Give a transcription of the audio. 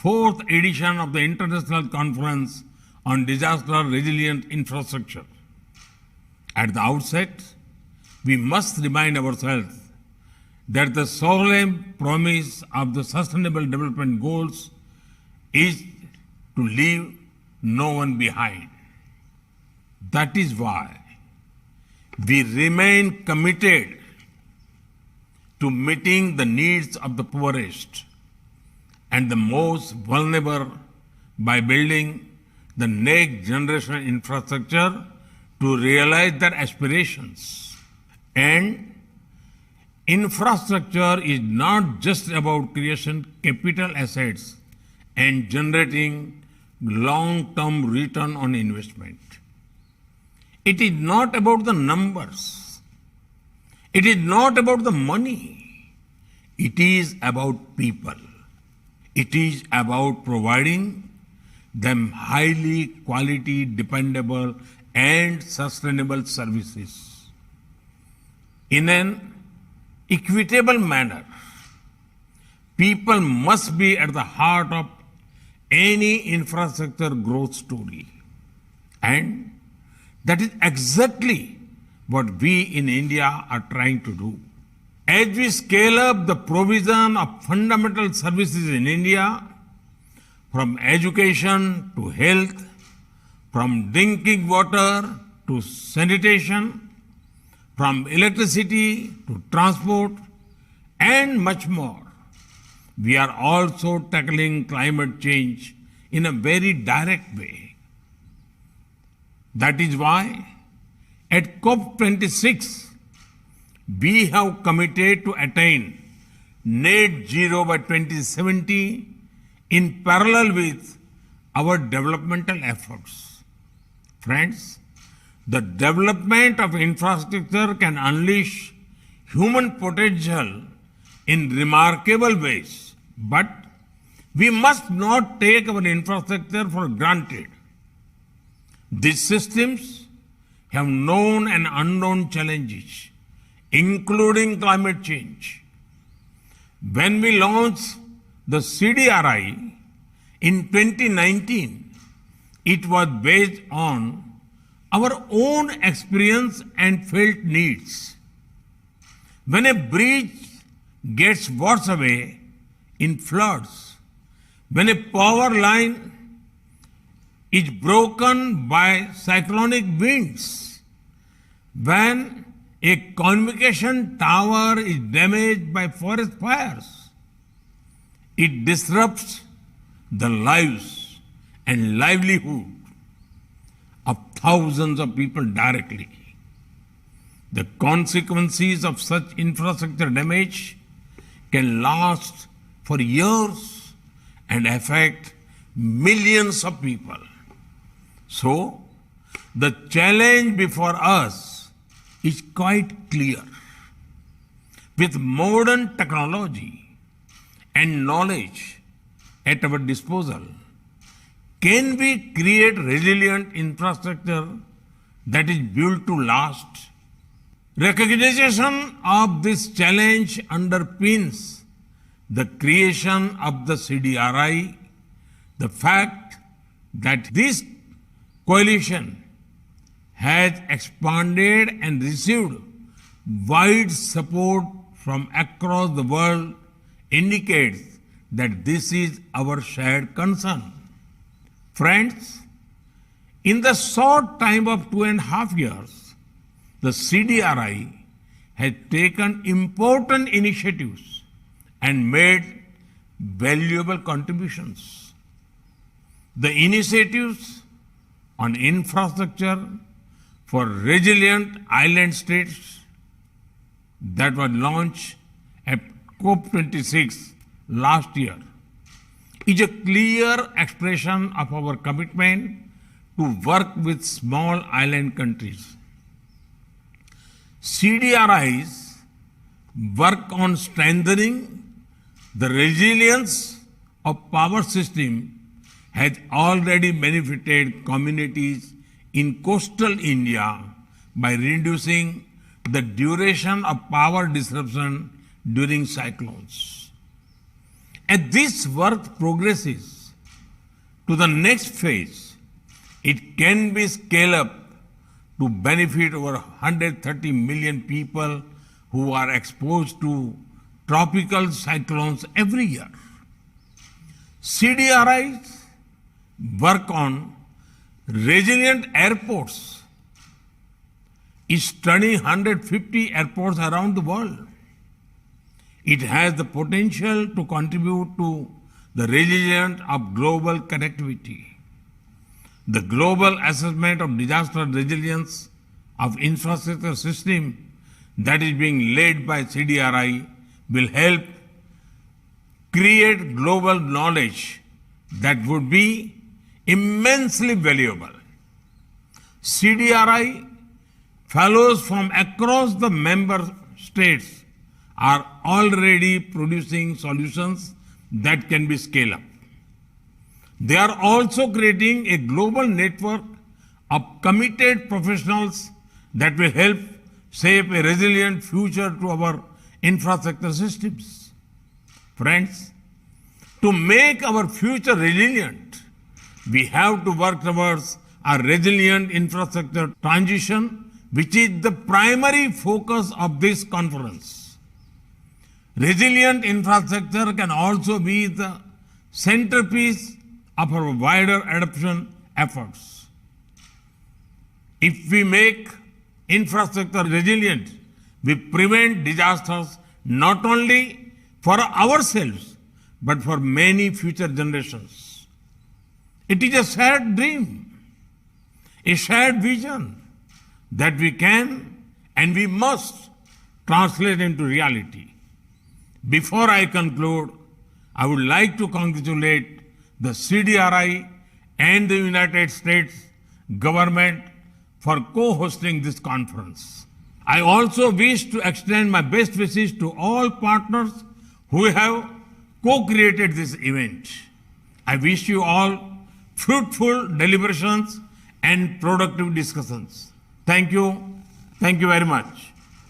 fourth edition of the International Conference on Disaster Resilient Infrastructure. At the outset, we must remind ourselves that the solemn promise of the Sustainable Development Goals is to leave no one behind. That is why we remain committed to meeting the needs of the poorest and the most vulnerable by building the next generation infrastructure to realize their aspirations. And infrastructure is not just about creating capital assets and generating long-term return on investment. It is not about the numbers. It is not about the money. It is about people. It is about providing them highly quality, dependable, and sustainable services in an equitable manner. People must be at the heart of any infrastructure growth story. And that is exactly what we in India are trying to do. As we scale up the provision of fundamental services in India, from education to health, from drinking water to sanitation, from electricity to transport, and much more, we are also tackling climate change in a very direct way. That is why at COP26, we have committed to attain net zero by 2070 in parallel with our developmental efforts. Friends, the development of infrastructure can unleash human potential in remarkable ways, but we must not take our infrastructure for granted. These systems have known and unknown challenges, including climate change. When we launched the CDRI in 2019, it was based on our own experience and felt needs. When a bridge gets washed away in floods, when a power line is broken by cyclonic winds, when a communication tower is damaged by forest fires, it disrupts the lives and livelihood of thousands of people directly. The consequences of such infrastructure damage can last for years and affect millions of people. So, the challenge before us is quite clear. With modern technology and knowledge at our disposal, can we create resilient infrastructure that is built to last? Recognition of this challenge underpins the creation of the CDRI, the fact that this coalition has expanded and received wide support from across the world indicates that this is our shared concern. Friends, in the short time of 2.5 years, the CDRI has taken important initiatives and made valuable contributions. The initiatives on infrastructure for resilient island states that were launched at COP26 last year is a clear expression of our commitment to work with small island countries. CDRIs work on strengthening the resilience of power system has already benefited communities in coastal India by reducing the duration of power disruption during cyclones. As this work progresses to the next phase, it can be scaled up to benefit over 130 million people who are exposed to tropical cyclones every year. CDRIs work on resilient airports is studying 150 airports around the world. It has the potential to contribute to the resilience of global connectivity. The global assessment of disaster resilience of infrastructure system that is being led by CDRI will help create global knowledge that would be immensely valuable. CDRI fellows from across the member states are already producing solutions that can be scaled up. They are also creating a global network of committed professionals that will help shape a resilient future to our infrastructure systems. Friends, to make our future resilient, we have to work towards a resilient infrastructure transition, which is the primary focus of this conference. Resilient infrastructure can also be the centerpiece of our wider adoption efforts. If we make infrastructure resilient, we prevent disasters not only for ourselves, but for many future generations. It is a shared dream, a shared vision that we can and we must translate into reality. Before I conclude, I would like to congratulate the CDRI and the United States government for co-hosting this conference. I also wish to extend my best wishes to all partners who have co-created this event. I wish you all fruitful deliberations and productive discussions. Thank you. Thank you very much.